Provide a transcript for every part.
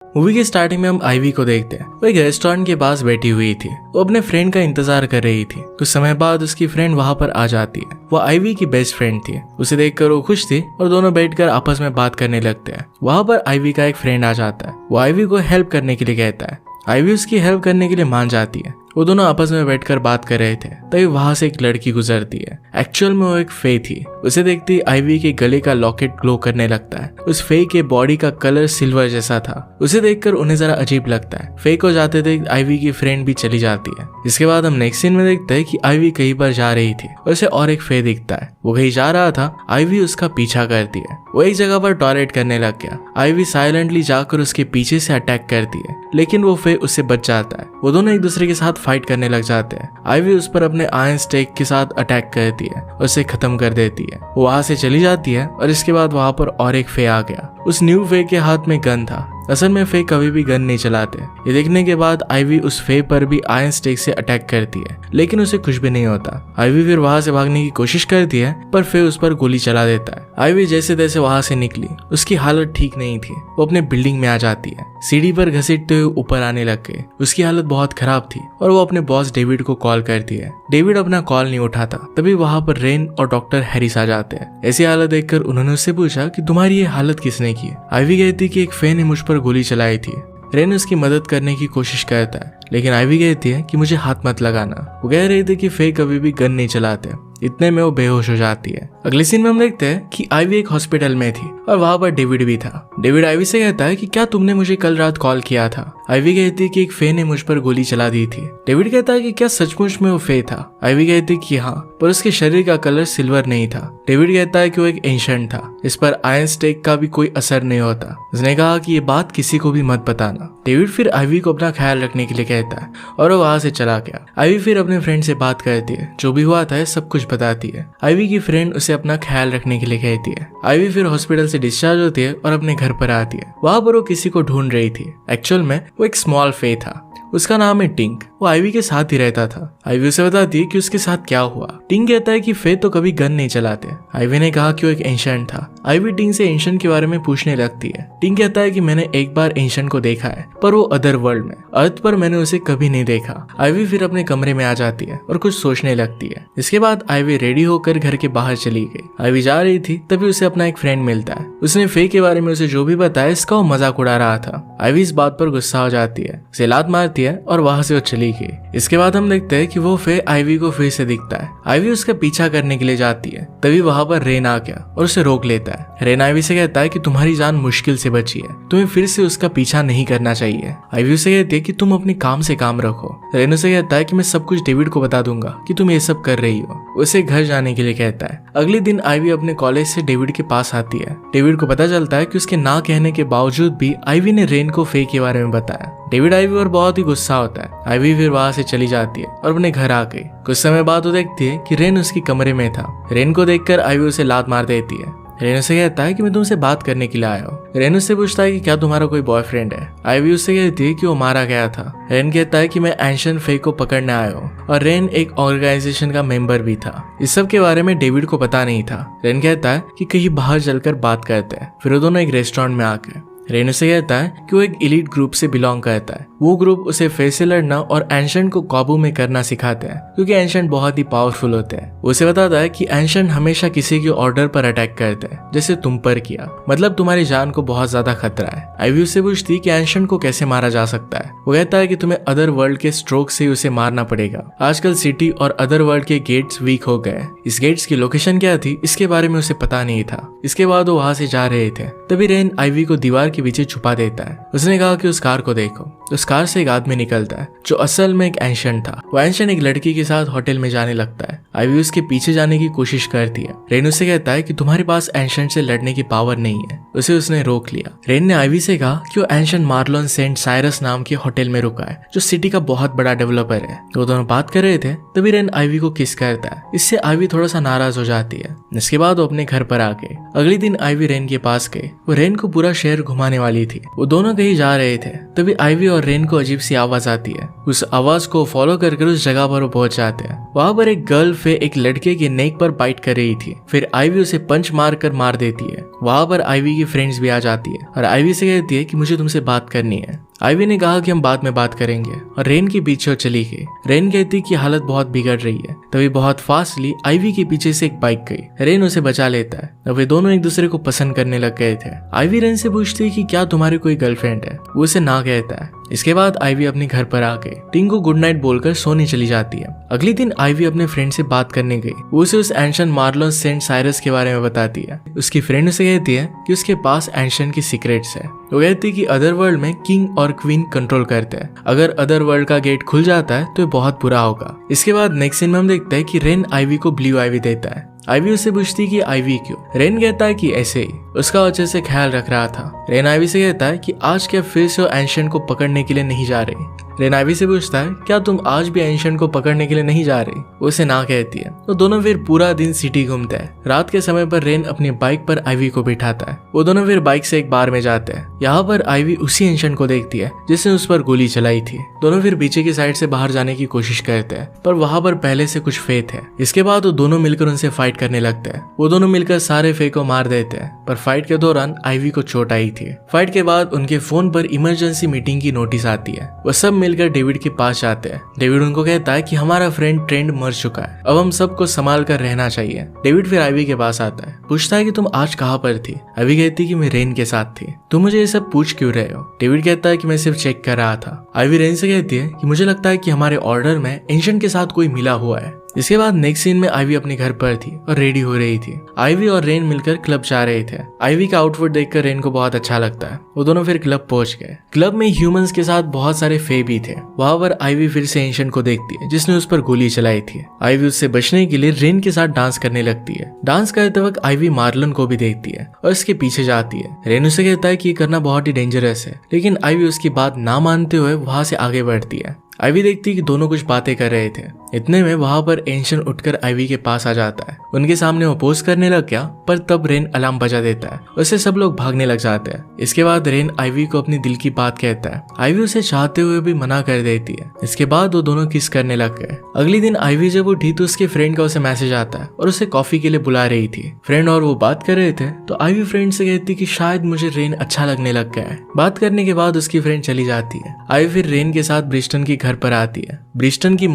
Movie के starting में हम आईवी को देखते हैं। वो एक रेस्टोरेंट के पास बैठी हुई थी। वो अपने फ्रेंड का इंतजार कर रही थी। कुछ समय बाद उसकी फ्रेंड वहां पर आ जाती है। वो आईवी की बेस्ट फ्रेंड थी। उसे देखकर वो खुश थी और दोनों बैठकर आपस में बात करने लगते हैं। वहां पर आईवी का एक फ्रेंड आ जाता है। वो आईवी को हेल्प करने के लिए कहता है। आईवी उसकी हेल्प करने के लिए मान जाती है। वो दोनों आपस में बैठकर बात कर रहे थे, तभी वहां से एक लड़की गुजरती है। एक्चुअल में वो एक फे थी। उसे देखते ही आईवी के गले का लॉकेट ग्लो करने लगता है। उस फे के बॉडी का कलर सिल्वर जैसा था। उसे देखकर उन्हें जरा अजीब लगता है। फे को जाते देख आईवी की फ्रेंड भी चली जाती है। इसके बाद हम नेक्स्ट सीन में देखते हैं कि आईवी कहीं पर जा रही थी और उसे और एक फे दिखता है। वो कहीं जा रहा था। आईवी उसका पीछा करती है। वो एक जगह पर टॉयलेट करने लग गया। आईवी साइलेंटली जाकर उसके पीछे से अटैक करती है, लेकिन वो फे उससे बच जाता है। वो दोनों एक दूसरे के साथ फाइट करने लग जाते हैं। आईवी उस पर अपने आयरन स्टेक के साथ अटैक करती है और उसे खत्म कर देती है। वो वहां से चली जाती है और इसके बाद वहां पर और एक फे आ गया। उस न्यू फे के हाथ में गन था। असल में फे कभी भी गन नहीं चलाते। ये देखने के बाद आईवी उस फे पर भी आयरन स्टेक से अटैक करती है, लेकिन उसे कुछ भी नहीं होता। आईवी फिर वहां से भागने की कोशिश करती है, पर फे उस पर गोली चला देता है। आईवी जैसे तैसे वहां से निकली। उसकी हालत ठीक नहीं थी। वो अपने बिल्डिंग में आ जाती है। सीढ़ी पर घसीटते हुए ऊपर आने लग गए। उसकी हालत बहुत खराब थी और वो अपने बॉस डेविड को कॉल करती है। डेविड अपना कॉल नहीं उठाता। तभी वहां पर रेन और डॉक्टर हैरिस आ जाते हैं। ऐसी हालत देखकर उन्होंने उससे पूछा कि तुम्हारी ये हालत किसने की। आईवी कहती कि एक फे ने मुझ पर गोली चलाई थी। रेन उसकी मदद करने की कोशिश करता है, लेकिन आईवी कहती है कि मुझे हाथ मत लगाना। वो कह रही थी कि फे कभी भी गन नहीं चलाते। इतने में वो बेहोश हो जाती है। अगले सीन में हम देखते हैं कि आईवी एक हॉस्पिटल में थी और वहां पर डेविड भी था। डेविड आईवी से कहता है कि क्या तुमने मुझे कल रात कॉल किया था। आईवी कहती है कि एक फे ने मुझ पर गोली चला दी थी। डेविड कहता है कि क्या सचमुच में वो फे था। आईवी कहती है कि हाँ, पर उसके शरीर का कलर सिल्वर नहीं था। डेविड कहता है कि वो एक एंशिएंट था। इस पर आयरन स्टेक का भी कोई असर नहीं होता। उसने कहा कि ये बात किसी को भी मत बताना। डेविड फिर आईवी को अपना ख्याल रखने के लिए कहता है और वो वहां से चला गया। आईवी फिर अपने फ्रेंड से बात करती है। जो भी हुआ था सब कुछ बताती है। आईवी की फ्रेंड उसे अपना ख्याल रखने के लिए कहती है। आईवी फिर हॉस्पिटल से डिस्चार्ज होती है और अपने घर पर आती है। वहां पर वो किसी को ढूंढ रही थी। एक्चुअल में वो एक स्मॉल फे था। उसका नाम है टिंक। वो आईवी के साथ ही रहता था। आईवी उसे बताती है कि उसके साथ क्या हुआ। टिंक कहता है कि फे तो कभी गन नहीं चलाते। आईवी ने कहा कि वो एक एंशिएंट था। आईवी टिंक से एंशिएंट के बारे में पूछने लगती है। टिंक कहता है कि मैंने एक बार एंशिएंट को देखा है, पर वो अदर वर्ल्ड में। अर्थ पर मैंने उसे कभी नहीं देखा। आईवी फिर अपने कमरे में आ जाती है और कुछ सोचने लगती है। इसके बाद आईवी रेडी होकर घर के बाहर चली गई। आईवी जा रही थी, तभी उसे अपना एक फ्रेंड मिलता है। उसने फे के बारे में उसे जो भी बताया, इसका वो मजाक उड़ा रहा था। आईवी इस बात पर गुस्सा हो जाती है, उसे लात मारती है और वहां से वो चली गई। इसके बाद हम देखते हैं कि वो फे आईवी को फिर से दिखता है। आईवी उसका पीछा करने के लिए जाती है। तभी वहां पर रेन आ गया और उसे रोक लेता है। रेन आईवी से कहता है कि तुम्हारी जान मुश्किल से बची है, तुम्हें फिर से उसका पीछा नहीं करना चाहिए। आईवी उसे कहती है कि तुम अपने काम से काम रखो। रेन उसे कहता है कि मैं सब कुछ डेविड को बता दूंगा कि तुम ये सब कर रही हो। उसे घर जाने के लिए कहता है। अगले दिन आईवी अपने कॉलेज से डेविड के पास आती है। डेविड को पता चलता है कि उसके ना कहने के बावजूद भी आईवी ने रेन को फे के बारे में बताया। डेविड आईवी पर बहुत ही गुस्सा होता है। आईवी फिर वहां से चली जाती है और अपने घर आ गई। कुछ समय बाद वो देखती है कि रेन उसके कमरे में था। रेन को देखकर आईवी उसे लात मार देती है। रेन उसे कहता है कि मैं तुमसे बात करने के लिए आया हूँ। रेन उससे पूछता है कि क्या तुम्हारा कोई बॉयफ्रेंड है। आईवी उससे कहती है कि वो मारा गया था। रेन कहता है कि मैं एंशिएंट फे को पकड़ने आया हूँ और रेन एक ऑर्गेनाइजेशन का मेंबर भी था। इस सब के बारे में डेविड को पता नहीं था। रेन कहता है कि कहीं बाहर चलकर बात करते हैं। फिर वो दोनों एक रेस्टोरेंट में आ गए। रेन उसे कहता है कि वो एक एलीट ग्रुप से बिलोंग करता है। वो ग्रुप उसे फे से लड़ना और एंशिएंट को काबू में करना सिखाते हैं, क्योंकि एंशिएंट बहुत ही पावरफुल होते हैं। उसे बताता है कि एंशिएंट हमेशा किसी के ऑर्डर पर अटैक करते हैं, जैसे तुम पर किया। मतलब तुम्हारी जान को बहुत ज्यादा खतरा है। आईवी उससे पूछती कि एंशिएंट को कैसे मारा जा सकता है। वो कहता है कि तुम्हें अदर वर्ल्ड के स्ट्रोक से उसे मारना पड़ेगा। आजकल सिटी और अदर वर्ल्ड के गेट्स वीक हो गए। इस गेट्स की लोकेशन क्या थी, इसके बारे में उसे पता नहीं था। इसके बाद वो वहां से जा रहे थे, तभी रेन आईवी को दीवार के पीछे छुपा देता है। उसने कहा कि उस कार को देखो। उस कार से एक आदमी निकलता है जो असल में एक एंशिएंट था। वो एंशिएंट एक लड़की के साथ होटल में जाने लगता है। आईवी उसके पीछे जाने की कोशिश करती है। रेन उससे कहता है कि तुम्हारे पास एंशिएंट से लड़ने की पावर नहीं है। उसे उसने रोक लिया। रेन ने आईवी से कहा कि वो एंशिएंट मार्लोन सेंट साइरस नाम के होटल में रुका है, जो सिटी का बहुत बड़ा डेवलपर है। वो दोनों बात कर रहे थे, तभी रेन आईवी को किस करता है। इससे आईवी थोड़ा सा नाराज हो जाती है। इसके बाद वो अपने घर पर आ गए। अगले दिन आईवी रेन के पास गए। वो रेन को पूरा शहर घुमा घुमाने वाली थी। वो दोनों कहीं जा रहे थे, तभी आइवी और रेन को अजीब सी आवाज आती है। उस आवाज को फॉलो करके उस जगह पर वो पहुंच जाते हैं। वहां पर एक गर्ल फे एक लड़के के नेक पर बाइट कर रही थी। फिर आइवी उसे पंच मार कर मार देती है। वहां पर आइवी की फ्रेंड्स भी आ जाती है और आइवी से कहती है कि मुझे तुमसे बात करनी है। आइवी ने कहा कि हम बाद में बात करेंगे और रेन के पीछे चली गई। रेन कहती कि हालत बहुत बिगड़ रही है। तभी बहुत फास्टली आइवी के पीछे से एक बाइक गई। रेन उसे बचा लेता है और वे दोनों एक दूसरे को पसंद करने लग गए थे। आइवी रेन से पूछती है कि क्या तुम्हारी कोई गर्लफ्रेंड है। वो उसे ना कहता है। इसके बाद आइवी अपने घर पर आ गई। टिंग को गुड नाइट बोलकर सोने चली जाती है। अगले दिन आइवी अपने फ्रेंड से बात करने गई। वो उसे उस एंशिएंट मार्लोन सेंट साइरस के बारे में बताती है। उसकी फ्रेंड उसे कहती है कि उसके पास एंशिएंट की सीक्रेट्स है। वो कहती है कि अदर वर्ल्ड में किंग और क्वीन कंट्रोल करते हैं। अगर अदर वर्ल्ड का गेट खुल जाता है तो ये बहुत बुरा होगा। इसके बाद नेक्स्ट सीन में हम देखते हैं कि रेन आइवी को ब्लू आइवी देता है। आइवी उससे पूछती कि आइवी क्यों। रेन कहता है कि ऐसे ही, उसका अच्छे से ख्याल रख रहा था। रेन आइवी से कहता है कि आज क्या फिर से एंशिएंट को पकड़ने के लिए नहीं जा रही। रेन आइवी से पूछता है क्या तुम आज भी एंशिएंट को पकड़ने के लिए नहीं जा रही। वो उसे ना कहती है। तो दोनों फिर पूरा दिन सिटी घूमते हैं। रात के समय पर रेन अपनी बाइक पर आइवी को बिठाता है। वो दोनों फिर बाइक से एक बार में जाते हैं। यहाँ पर आइवी उसी एंशिएंट को देखती है जिसने उस पर गोली चलाई थी। दोनों फिर पीछे की साइड से बाहर जाने की कोशिश करते हैं, पर वहां पर पहले से कुछ फे थे। इसके बाद वो दोनों मिलकर उनसे फाइट करने लगते हैं। वो दोनों मिलकर सारे फे को मार देते हैं, पर फाइट के दौरान आइवी को चोट आई थी। फाइट के बाद उनके फोन पर इमरजेंसी मीटिंग की नोटिस आती है। वो सब मिलकर डेविड के पास जाते हैं। डेविड उनको कहता है कि हमारा फ्रेंड ट्रेंड मर चुका है, अब हम सबको संभाल कर रहना चाहिए। डेविड फिर आइवी के पास आता है, पूछता है कि तुम आज कहाँ पर थी। आइवी कहती है कि मैं रेन के साथ थी। तुम मुझे ये सब पूछ क्यों रहे हो। डेविड कहता है कि मैं सिर्फ चेक कर रहा था। आइवी रेन से कहती है कि मुझे लगता है कि हमारे ऑर्डर में एंशिएंट के साथ कोई मिला हुआ है। इसके बाद नेक्स्ट सीन में आइवी अपने घर पर थी और रेडी हो रही थी। आइवी और रेन मिलकर क्लब जा रहे थे। आइवी का आउटफिट देखकर रेन को बहुत अच्छा लगता है। वो दोनों फिर क्लब पहुंच गए। क्लब में ह्यूमंस के साथ बहुत सारे फे भी थे। वहां पर आइवी फिर से एंशिएंट को देखती है जिसने उस पर गोली चलाई थी। आइवी उससे बचने के लिए रेन के साथ डांस करने लगती है। डांस करते वक्त आइवी मार्लन को भी देखती है और उसके पीछे जाती है। रेन उसे कहता है कि ये करना बहुत ही डेंजरस है, लेकिन आइवी उसकी बात ना मानते हुए वहां से आगे बढ़ती है। आइवी देखती है कि दोनों कुछ बातें कर रहे थे। इतने में वहां पर एंशिएंट उठकर आइवी के पास आ जाता है। उनके सामने वो पोज करने लग गया, पर तब रेन अलार्म बजा देता है। उससे सब लोग भागने लग जाते हैं। इसके बाद रेन आइवी को अपनी दिल की बात कहता है। आइवी उसे चाहते हुए भी मना कर देती है। इसके बाद वो दोनों किस करने लग गए। अगले दिन आइवी जब उठी तो उसके फ्रेंड का उसे मैसेज आता है और उसे कॉफी के लिए बुला रही थी। फ्रेंड और वो बात कर रहे थे तो आइवी फ्रेंड से कहती कि शायद मुझे रेन अच्छा लगने लग गया है। बात करने के बाद उसकी फ्रेंड चली जाती है। आइवी फिर रेन के साथ ब्रिस्टन के घर पर आती है। ब्रिस्टन की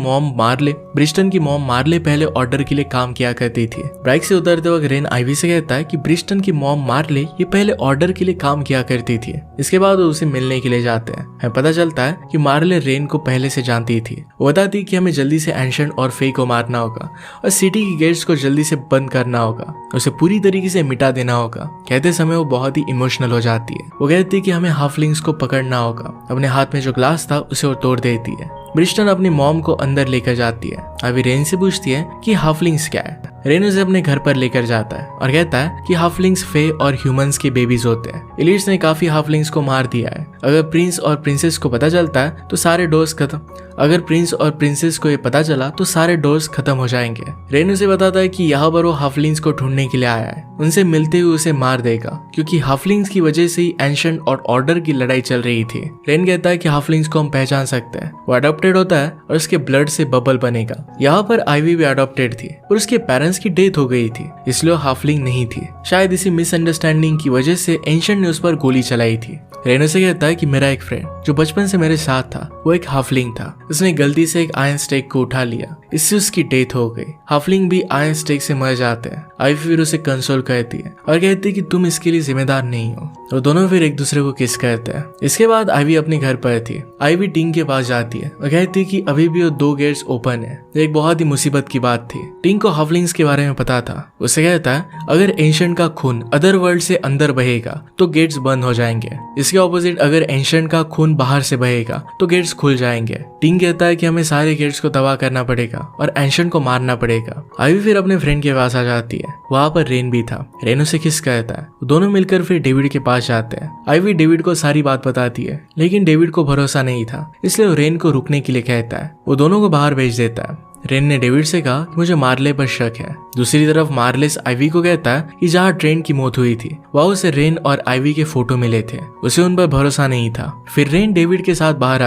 मॉम मार्ले पहले ऑर्डर के लिए काम किया करती थी। बाइक से उतरते वक्त रेन आइवी से कहता है कि ब्रिस्टन की मॉम मार्ले ये पहले ऑर्डर के लिए काम किया करती थी। इसके बाद वो उसे मिलने के लिए जाते हैं। हमें पता चलता है कि मार्ले रेन को पहले से जानती थी। वो बताती कि हमें जल्दी से एंशिएंट और फे को मारना होगा और सिटी की गेट्स को जल्दी से बंद करना होगा, उसे पूरी तरीके से मिटा देना होगा। कहते समय वो बहुत ही इमोशनल हो जाती है। वो कहती है कि हमें हाफलिंग्स को पकड़ना होगा। अपने हाथ में जो ग्लास था उसे वो तोड़ देती है। ब्रिस्टन अपनी मॉम को अंदर लेकर जाती है। अभी रेन से पूछती है कि हाफलिंग्स क्या है। रेन उसे अपने घर पर लेकर जाता है और कहता है कि हाफलिंग्स फे और ह्यूमंस के बेबीज होते हैं। एलिट्स ने काफी हाफलिंग्स को मार दिया है। अगर प्रिंस और प्रिंसेस को पता चलता है तो सारे डोर्स खत्म अगर प्रिंस और प्रिंसेस को ये पता चला तो सारे डोर्स खत्म हो जाएंगे। रेन उसे बताता है कि यहाँ पर वो हाफलिंग्स को ढूंढने के लिए आया है। उनसे मिलते हुए उसे मार देगा क्योंकि हाफलिंग्स की वजह से ही एंशिएंट और ऑर्डर की लड़ाई चल रही थी। रेन कहता है कि हाफलिंग्स को हम पहचान सकते हैं। वो अडॉप्टेड होता है और उसके ब्लड से बबल बनेगा। यहाँ पर आइवी भी अडॉप्टेड थी और उसके पेरेंट्स की डेथ हो गई थी, इसलिए हाफलिंग नहीं थी। शायद इसी मिसअंडरस्टैंडिंग की वजह से एंशिएंट ने उस पर गोली चलाई थी। रेन उसे कहता है कि मेरा एक फ्रेंड जो बचपन से मेरे साथ था वो एक हाफलिंग था। उसने गलती से एक आयरन स्टेक को उठा लिया, इससे उसकी डेथ हो गई। हाफलिंग भी आयरन स्टेक से मर जाते हैं। आइवी फिर उसे कंसोल करती है और कहती है कि तुम इसके लिए जिम्मेदार नहीं हो। और दोनों फिर एक दूसरे को किस करते हैं। इसके बाद आइवी अपने घर पर थी। आइवी टिंग के पास जाती है और कहती है कि अभी भी वो 2 गेट्स ओपन है। एक बहुत ही मुसीबत की बात थी। टिंग को हाफलिंग्स के बारे में पता था। उसे कहता है अगर एंशिएंट का खून अदर वर्ल्ड से अंदर बहेगा तो गेट्स बंद हो जाएंगे। इसके ऑपोजिट अगर एंशिएंट का खून बाहर से बहेगा तो गेट्स खुल जाएंगे। टिंग कहता है कि हमें सारे गेट्स को तबाह करना पड़ेगा और एंशिएंट को मारना पड़ेगा। आइवी फिर अपने फ्रेंड के पास आ जाती है। वहां पर रेन भी था। रेन उसे किस कहता है। दोनों मिलकर फिर डेविड के पास जाते हैं। आइवी डेविड को सारी बात बताती है, लेकिन डेविड को भरोसा नहीं था, इसलिए वो रेन को रुकने के लिए कहता है। वो दोनों को बाहर भेज देता है। रेन ने डेविड से कहा कि मुझे मार्ले पर शक है। दूसरी तरफ मार्लेस आइवी को कहता है कि जहाँ ट्रेन की मौत हुई थी वहाँ उसे रेन और आइवी के फोटो मिले थे, उसे उन पर भरोसा नहीं था। फिर रेन डेविड के साथ बाहर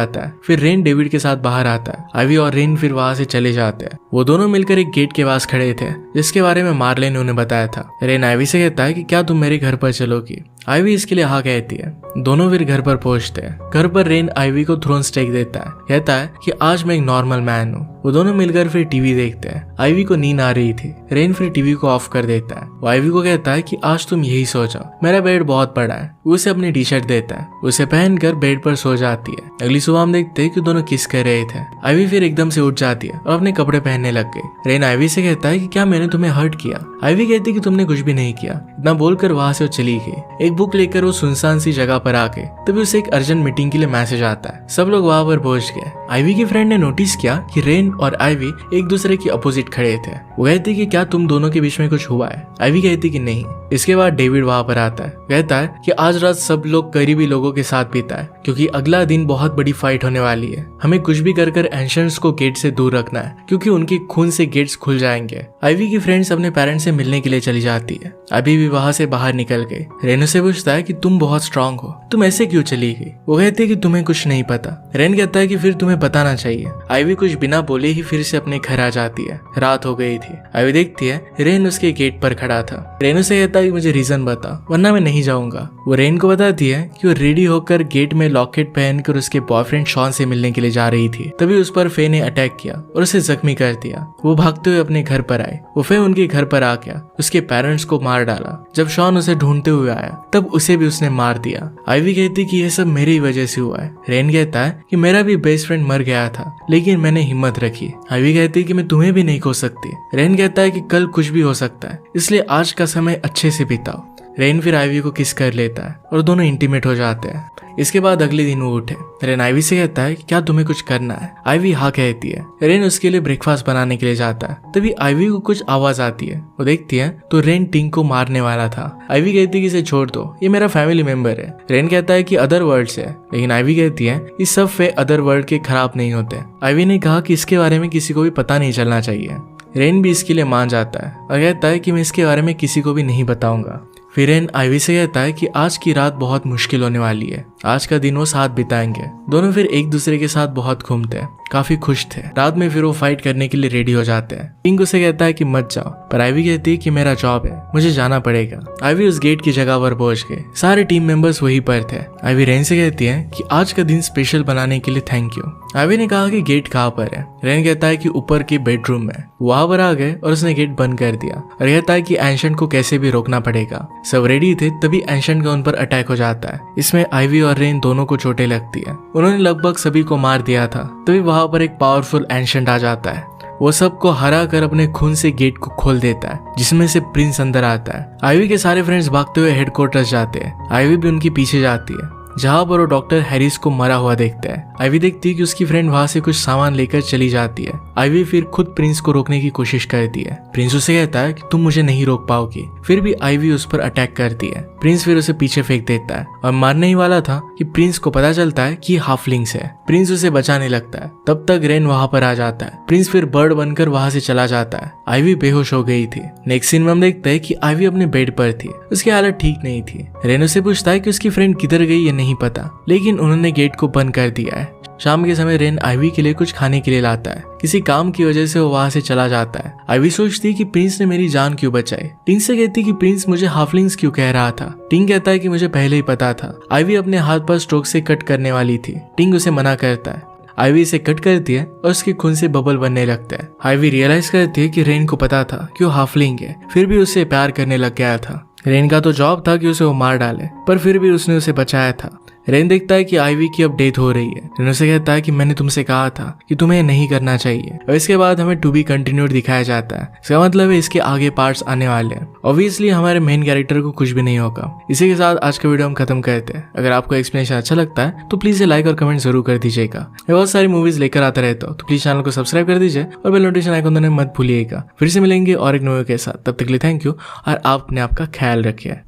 आता है। आइवी और रेन फिर वहाँ से चले जाते हैं। वो दोनों मिलकर एक गेट के पास खड़े थे जिसके बारे में मार्ले ने उन्हें बताया था। रेन आइवी से कहता है कि क्या तुम मेरे घर पर चलोगी? आइवी इसके लिए हाँ कहती है। दोनों फिर घर पर पहुंचते हैं। घर पर रेन आइवी को थ्रोन स्टेक देता है, कहता है कि आज मैं एक नॉर्मल मैन हूँ। वो दोनों मिलकर फिर टीवी देखते हैं। आइवी को नींद आ रही थी। रेन फिर टीवी को ऑफ कर देता है। वो आइवी को कहता है कि आज तुम यही सो जाओ, मेरा बेड बहुत बड़ा है। वो उसे अपनी टी शर्ट देता है। उसे पहनकर बेड पर सो जाती है। अगली सुबह हम देखते हैं कि दोनों किस कर रहे थे। आइवी फिर एकदम से उठ जाती है और अपने कपड़े पहनने लग गई। रेन आइवी से कहता है कि क्या मैंने तुम्हें हर्ट किया? आइवी कहती है कि तुमने कुछ भी नहीं किया। इतना बोलकर वहां से वो चली गई। एक बुक लेकर वो सुनसान सी जगह पर आके तभी उसे एक अर्जेंट मीटिंग के लिए मैसेज आता है। सब लोग वहां पर पहुंच गए। आइवी की फ्रेंड ने नोटिस किया कि रेन और आइवी एक दूसरे के अपोजिट खड़े थे। वो कहती कि क्या तुम दोनों के बीच में कुछ हुआ है? आइवी कहती कि नहीं। इसके बाद डेविड वहां पर आता है, कहता है कि आज रात सब लोग करीबी लोगों के साथ बिताए क्योंकि अगला दिन बहुत बड़ी फाइट होने वाली है। हमें कुछ भी कर एंशियंट्स को गेट से दूर रखना है क्योंकि उनके खून से गेट्स खुल जाएंगे। आइवी की फ्रेंड्स अपने पेरेंट्स से मिलने के लिए चली जाती है। अभी भी वहां से बाहर निकल गई। रेन से पूछता है कि तुम बहुत स्ट्रांग हो, तुम ऐसे क्यों चली गई? वो कहती है कि तुम्हें कुछ नहीं पता। रेन कहता है कि फिर तुम्हें बताना चाहिए। आइवी कुछ बिना बोले ही फिर से अपने घर आ जाती है। रात हो गई थी। आइवी देखती है रेन उसके गेट पर खड़ा था। रेन उसे कहता है कि मुझे रीजन बता वरना मैं नहीं जाऊंगा। वो रेन को बताती है कि वो रेडी होकर गेट में लॉकेट पहनकर उसके बॉयफ्रेंड शॉन से मिलने के लिए जा रही थी। तभी उस पर फे ने अटैक किया और उसे जख्मी कर दिया। वो भागते हुए अपने घर पर आए। वो फे उनके घर पर आ गया, उसके पेरेंट्स को मार डाला। जब शॉन उसे ढूंढते हुए आया तब उसे भी उसने मार दिया। आइवी कहती कि यह सब मेरी वजह से हुआ है। रेन कहता है कि मेरा भी बेस्ट फ्रेंड मर गया था लेकिन मैंने हिम्मत रखी। आइवी कहती है कि मैं तुम्हें भी नहीं खो सकती। रेन कहता है कि कल कुछ भी हो सकता है इसलिए आज का समय अच्छे से बिताओ। रेन फिर आइवी को किस कर लेता है और दोनों इंटीमेट हो जाते हैं। इसके बाद अगले दिन वो उठे। रेन आइवी से कहता है कि क्या तुम्हें कुछ करना है? आइवी हाँ कहती है। रेन उसके लिए ब्रेकफास्ट बनाने के लिए जाता है। तभी आइवी को कुछ आवाज आती है। वो देखती है तो रेन टिंग को मारने वाला था। आइवी कहती है कि इसे छोड़ दो, ये मेरा फैमिली मेंबर है। रेन कहता है कि अदर वर्ल्ड है, लेकिन आइवी कहती है कि सब फे अदर वर्ल्ड के खराब नहीं होते। आइवी ने कहा कि इसके बारे में किसी को भी पता नहीं चलना चाहिए। रेन भी इसके लिए मान जाता है और कहता है कि मैं इसके बारे में किसी को भी नहीं बताऊंगा। फिर रेन आइवी से कहता है कि आज की रात बहुत मुश्किल होने वाली है। आज का दिन वो साथ बिताएंगे। दोनों फिर एक दूसरे के साथ बहुत घूमते हैं, काफी खुश थे। रात में फिर वो फाइट करने के लिए रेडी हो जाते हैं। किंग उसे कहता है कि मत जाओ, पर आइवी कहती है कि मेरा जॉब है, मुझे जाना पड़ेगा। आइवी उस गेट की जगह पर पहुंच गए। सारे टीम मेंबर्स वहीं पर थे। आइवी रेन से कहती है कि आज का दिन स्पेशल बनाने के लिए थैंक यू। आइवी ने कहा कि गेट कहाँ पर है? रेन कहता है कि ऊपर के बेडरूम में। वहां पर आ गए और उसने गेट बंद कर दिया और कहता है कि एंशिएंट को कैसे भी रोकना पड़ेगा। सब रेडी थे तभी एंशिएंट का उन पर अटैक हो जाता है। इसमें आइवी और रेन दोनों को चोटें लगती है। उन्होंने लगभग सभी को मार दिया था। तभी वहां पर एक पावरफुल एंशिएंट आ जाता है। वो सबको हरा कर अपने खून से गेट को खोल देता है जिसमें से प्रिंस अंदर आता है। आइवी के सारे फ्रेंड्स भागते हुए हेडक्वार्टर्स जाते हैं। आइवी भी उनके पीछे जाती है जहां पर वो डॉक्टर हैरिस को मरा हुआ देखता है। आइवी देखती है कि उसकी फ्रेंड वहां से कुछ सामान लेकर चली जाती है। आइवी फिर खुद प्रिंस को रोकने की कोशिश करती है। प्रिंस उसे कहता है कि तुम मुझे नहीं रोक पाओगी। फिर भी आइवी उस पर अटैक करती है। प्रिंस फिर उसे पीछे फेंक देता है और मारने ही वाला था कि प्रिंस को पता चलता है कि हाफलिंग्स है। प्रिंस उसे बचाने लगता है। तब तक रेन वहां पर आ जाता है। प्रिंस फिर बर्ड बनकर वहां से चला जाता है। आइवी बेहोश हो गई थी। नेक्स्ट सीन में हम देखते हैं कि आइवी अपने बेड पर थी। उसकी हालत ठीक नहीं थी। रेन उसे पूछता है कि उसकी फ्रेंड किधर गई ये नहीं पता, लेकिन उन्होंने गेट को बंद कर दिया है। शाम के समय रेन आइवी के लिए कुछ खाने के लिए लाता है। किसी काम की वजह से वो वहां से चला जाता है। आइवी सोचती है कि प्रिंस ने मेरी जान क्यों बचाई। टिंग से कहती है कि प्रिंस मुझे हाफलिंग्स क्यों कह रहा था। टिंग कहता है कि मुझे पहले ही पता था। आइवी अपने हाथ पर स्ट्रोक से कट करने वाली थी। टिंग उसे मना करता है। आइवी इसे कट करती है और उसके खून से बबल बनने लगता है। आइवी रियलाइज करती है कि रेन को पता था कि वो हाफलिंग है, फिर भी उससे प्यार करने लग गया था। रेन का तो जॉब था कि उसे वो मार डाले, पर फिर भी उसने उसे बचाया था। रेन देखता है कि आइवी की अब डेथ हो रही है। रेन उसे कहता है कि मैंने तुमसे कहा था कि तुम्हें नहीं करना चाहिए। और इसके बाद हमें टू बी कंटिन्यूड दिखाया जाता है। इसका मतलब है इसके आगे पार्ट्स आने वाले हैं। ऑब्वियसली हमारे मेन कैरेक्टर को कुछ भी नहीं होगा। इसी के साथ आज का वीडियो हम खत्म करते हैं। अगर आपको एक्सप्लेनेशन अच्छा लगता है तो प्लीज लाइक और कमेंट जरूर कर दीजिएगा। मैं बहुत सारी मूवीज लेकर आता रहता हूँ, तो प्लीज चैनल को सब्सक्राइब कर दीजिए और बेल नोटिफिकेशन आइकन दबाना मत भूलिएगा। फिर से मिलेंगे और एक न्यू वीडियो के साथ। तब तक के लिए थैंक यू और आप अपने आप का ख्याल रखिए।